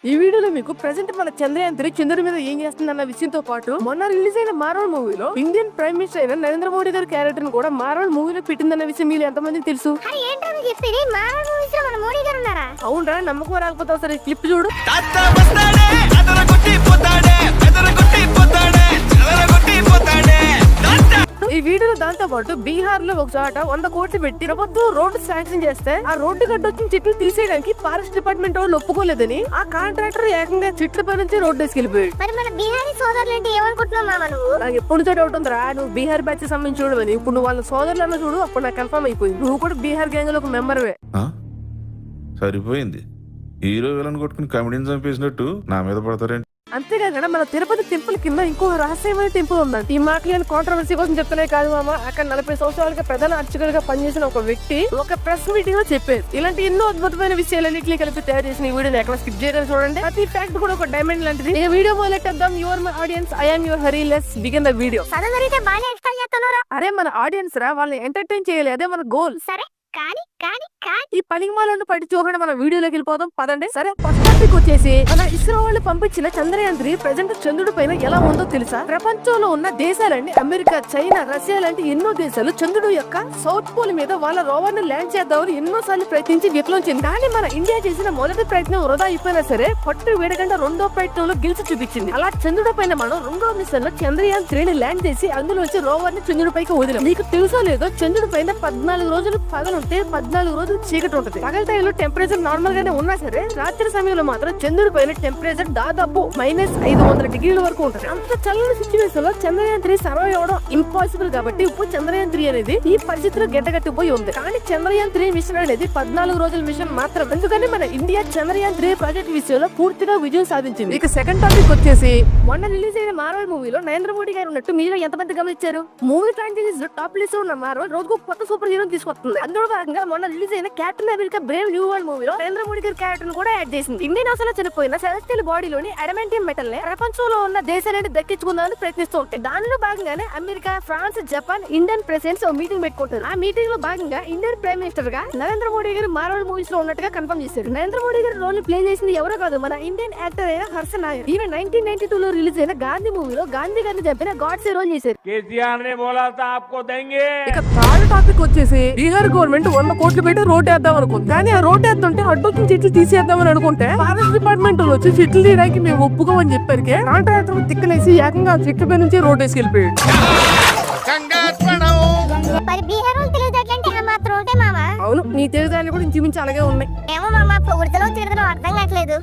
ఈ వీడియోలో మీకు ప్రెసెంట్ మన చంద్రయాన్ 3 చంద్రుడి మీద ఏం చేస్తుందన్న విషయంతో పాటు మొన్న రిలీజ్ అయిన మార్వెల్ మూవీలో ఇండియన్ ప్రైమ్ మినిస్టర్ అయిన నరేంద్ర మోడీ గారి క్యారెక్టర్ ను కూడా మార్వెల్ మూవీలో పెట్టిందన్న విషయం మీరు ఎంతమందికి తెలుసు? అవునరా, నమ్మకం రాకపోతే ఒకసారి క్లిప్ చూడు. ఈ వీడియోలో దాంతో పాటు బీహార్ లో ఒక చోట 100 కోట్లు పెట్టి ప్రభుత్వం రోడ్డు శాంక్షన్ చేస్తే ఆ రోడ్డు కట్టొచ్చిన చెట్లు తీసేయడానికి ఫారెస్ట్ డిపార్ట్మెంట్ వాళ్ళు ఒప్పుకోలేదని ఆ కాంట్రాక్టర్ ఏకంగా చెట్ల పై నుంచి రోడ్డు వేసుకెళ్ళిపోయాడు. నాకు ఎప్పుడు చోట డౌట్ ఉందిరా, నువ్వు బీహార్ బ్యాచ్ సంబంధించి చూడవని. ఇప్పుడు నువ్వు వాళ్ళ సోదరులను చూడు, అప్పుడు నాకు కన్ఫర్మ్ అయిపోయింది నువ్వు కూడా బీహార్ గ్యాంగ్ లో ఒక మెంబర్వే. సరిపోయింది. హీరో విలన్ కొట్టుకుని కమెడీని చంపేసినట్టు నా మీద పడతారేంటి? అంతేకాకుండా మన తిరుపతి టెంపుల్ కింద ఇంకో రహస్యమైన టెంపుల్ ఉందంట. ఈ మాటలు కాంట్రవర్సీ కోసం చెప్తూనే కాదు మామ, అక్కడ 40 సంవత్సరాలుగా ప్రధాన అర్చకులుగా పనిచేసిన ఒక వ్యక్తి ఒక ప్రెస్ మీటింగ్ లో చెప్పారు. ఇలాంటి ఎన్నో అద్భుతమైన విషయాలన్నింటినీ కలిపి తయారు చేసిన ఈ వీడియోని ఎక్కడ స్కిప్ చేయడం చూడండి. ప్రతి ఫ్యాక్ట్ కూడా ఒక డైమండ్ లాంటిది. ఈ వీడియో మొదలెట్టేద్దాం. Your my audience, I am your Hari. Let's begin the video. అరే మన ఆడియన్స్ రా, వాళ్ళని ఎంటర్టైన్ చేయాలి, అదే మన గోల్. సరే ఈ పనిమాలను పట్టి చూడండి, మన వీడియోలోకి వెళ్ళిపోదాం పదండి. సరే, ఫస్ట్ టాపిక్ వచ్చేసి మన ఇస్రో వాళ్ళు పంపించిన చంద్రయాన్ 3 ప్రెజెంట్ చంద్రుడి పైన ఎలా ఉందో తెలుసా? ప్రపంచంలో ఉన్న దేశాలండి అమెరికా, చైనా, రష్యా లాంటి ఎన్నో దేశాలు చంద్రుడు యొక్క సౌత్ పోల్ మీద వాళ్ళ రోవర్ ని ల్యాండ్ చేద్దామని ఎన్నో సార్లు ప్రయత్నించి విఫలం. కానీ మన ఇండియా చేసిన మొదటి ప్రయత్నం వృధా అయిపోయినా సరే పట్టు వేడకుండా రెండో ప్రయత్నంలో గెలిచి చూపించింది. అలా చంద్రుడి పైన మనం రెండో మిషన్ లో చంద్రయాన్ 3 ని ల్యాండ్ చేసి అందులోంచి రోవర్ ని చంద్రుడి పైకి వదిలాం. నీకు తెలుసో లేదో, చంద్రుడి పైన 14 రోజులు పగలుంటే 14 రోజులు చీకటి ఉంటుంది. పగల టైంలో టెంపరేచర్ నార్మల్ గానే ఉన్నా సరే రాత్రి సమయంలో మాత్రం చంద్రుడి పైన టెంపరేచర్ దాదాపు -500 డిగ్రీల వరకు ఉంటుంది. అంత చల్లని సిచ్యువేషన్ లో చంద్రయాన్ 3 సర్వైవ్ అవడం ఇంపాసిబుల్ కాబట్టి ఇప్పుడు చంద్రయాన్ 3 అనేది ఈ పరిస్థితిలో గడ్డగట్టిపోయి ఉంది. కానీ చంద్రయాన్ 3 మిషన్ అనేది 14 రోజుల మిషన్ మాత్రం. ఎందుకని మన ఇండియా చంద్రయాన్ 3 ప్రాజెక్ట్ విషయంలో పూర్తిగా విజయం సాధించింది. ఇక సెకండ్ టాపిక్ వచ్చేసి మొన్న రిలీజ్ అయిన మార్వెల్ మూవీలో నరేంద్ర మోడీ గారు ఉన్నట్టు మీరు ఎంతమంది గమనించారు? మూవీ ఫ్రాంచైజీస్ లో టాప్ లిస్ట్ ఉన్న మార్వెల్ రోజుకు కొత్త సూపర్ హీరో తీసుకొస్తుంది. అందులో భాగంగా మొన్న రిలీజ్ అయిన captain America Brave new world మూవీలో నరేంద్ర మోడీ గారి క్యారెక్టర్ కూడా యాడ్ చేసింది. ఇండియన్ హౌస్ లో చనిపోయిన సెలెస్టియల్ బాడీలోని అడమెంటియం మెటల్ ని ప్రపంచంలో ఉన్న దేశాలని దక్కించుకుందామని ప్రయత్నిస్తూ ఉంటాయి. దానిలో భాగంగానే America, France, Japan, Indian presidents meeting పెట్టుకుంటారు. ఆ మీటింగ్ లో భాగంగా ఇండియన్ ప్రైమ్ మినిస్టర్ గా నరేంద్ర మోడీ గారు మార్వెల్ మూవీస్ లో ఉన్నట్టుగా కన్ఫర్మ్ చేశారు. నరేంద్ర మోడీ గారి రోల్ ప్లే చేసింది ఎవరో కాదు, మన ఇండియన్ యాక్టర్ అయిన హర్ష నాయర్. ఈవెన్ 1992 లో రిలీజ్ అయిన గాంధీ మూవీలో గాంధీ గారిని చంపిన గాడ్సే రోల్ చేశారు. ఇక థర్డ్ టాపిక్ వచ్చేసి బీహార్ గవర్నమెంట్ 100 కోట్లు పెట్టి రోడ్ వేద్దాం అనుకుంది. కానీ ఆ రోడ్ వేస్తుంటే అడ్డొచ్చిన చెట్లు తీసేద్దామని అనుకుంటే ఫారెస్ట్ డిపార్ట్మెంట్ వచ్చి చెట్లు తీయడానికి మేము ఒప్పుకోమని చెప్పారు. కాంట్రాక్టర్ తిక్కలేసి ఏకంగా ఆ చెట్ల పై నుంచి రోడ్ వేసుకెళ్ళిపోయాడు. అవును, నీ తెలివితేటలు కూడా ఇంచుమించు అలాగే ఉన్నాయి.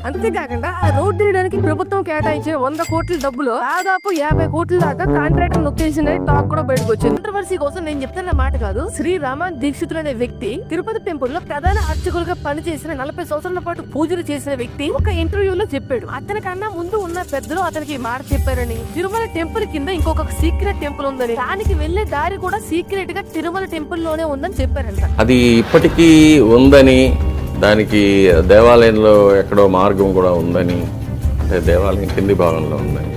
అంతేకాకుండా ఆ రోడ్ తీయడానికి ప్రభుత్వం కేటాయించిన 100 కోట్ల డబ్బులు దాదాపు 50 కోట్ల దాకా కాంట్రాక్టర్ నొక్కేసిన టాక్ కూడా బయటకు వచ్చింది. కాంట్రవర్సీ కోసం నేను చెప్తున్న మాట కాదు. శ్రీ రామాన్ దీక్షితులు అనే వ్యక్తి తిరుపతి టెంపుల్ లో ప్రధాన అర్చకులుగా పనిచేసిన 40 సంవత్సరాల పాటు పూజలు చేసిన వ్యక్తి ఒక ఇంటర్వ్యూలో చెప్పాడు. అతనికన్నా ముందు ఉన్న పెద్దలు అతనికి మాట చెప్పారని, తిరుమల టెంపుల్ కింద ఇంకొక సీక్రెట్ టెంపుల్ ఉందని, దానికి వెళ్లే దారి కూడా సీక్రెట్ గా తిరుమల టెంపుల్ లోనే ఉందని చెప్పారంట. అది ఇప్పటికీ ఉందని, దానికి దేవాలయంలో ఎక్కడో మార్గం కూడా ఉందని, అంటే దేవాలయం కింది భాగంలో ఉందని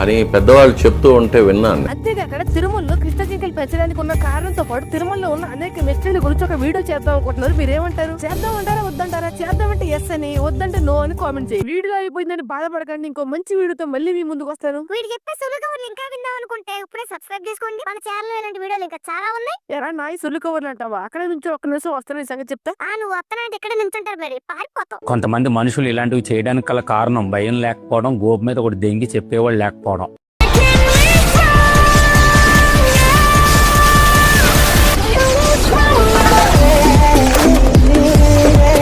అని పెద్దవాళ్ళు చెప్తూ ఉంటే విన్నాను. అంతేకాక తిరుమలలో కృష్ణ జింకలు పెంచడానికి ఉన్న కారణంతో పాటు తిరుమలలో ఉన్న అనేక మిస్టరీల గురించి ఒక వీడియో చేద్దాం అనుకుంటున్నారు. మీరేమంటారు? చేద్దామంటారా వద్దంటారా? చేద్దామంటే ఎస్ అని, వద్దంటే నో అని కామెంట్ చేయండి. వీడియో అయిపోయిందని బాధపడకండి, ఇంకో మంచి వీడియోతో మళ్ళీ మీ ముందుకు వస్తాను. ఇంకా విందాం అనుకుంటే ఇప్పుడే సబ్స్క్రైబ్ చేసుకోండి. మన ఛానల్ ఇలాంటి వీడియోలు ఇంకా చాలా ఉన్నాయి. ఎరా నాయి సుల్లు కవర్లు అంటావా? అక్కడ నుంచి ఒక్క నిమిషం వస్తాను సంగతి చెప్తా. నువ్వు వస్తానంటే ఎక్కడ నిల్చుంటారు మరి? పారిపోతావు. కొంతమంది మనుషులు ఇలాంటివి చేయడానికి గల కారణం భయం లేకపోవడం, గోపు మీద ఒకటి దెంగి చెప్పేవాళ్ళు లేకపోవడం.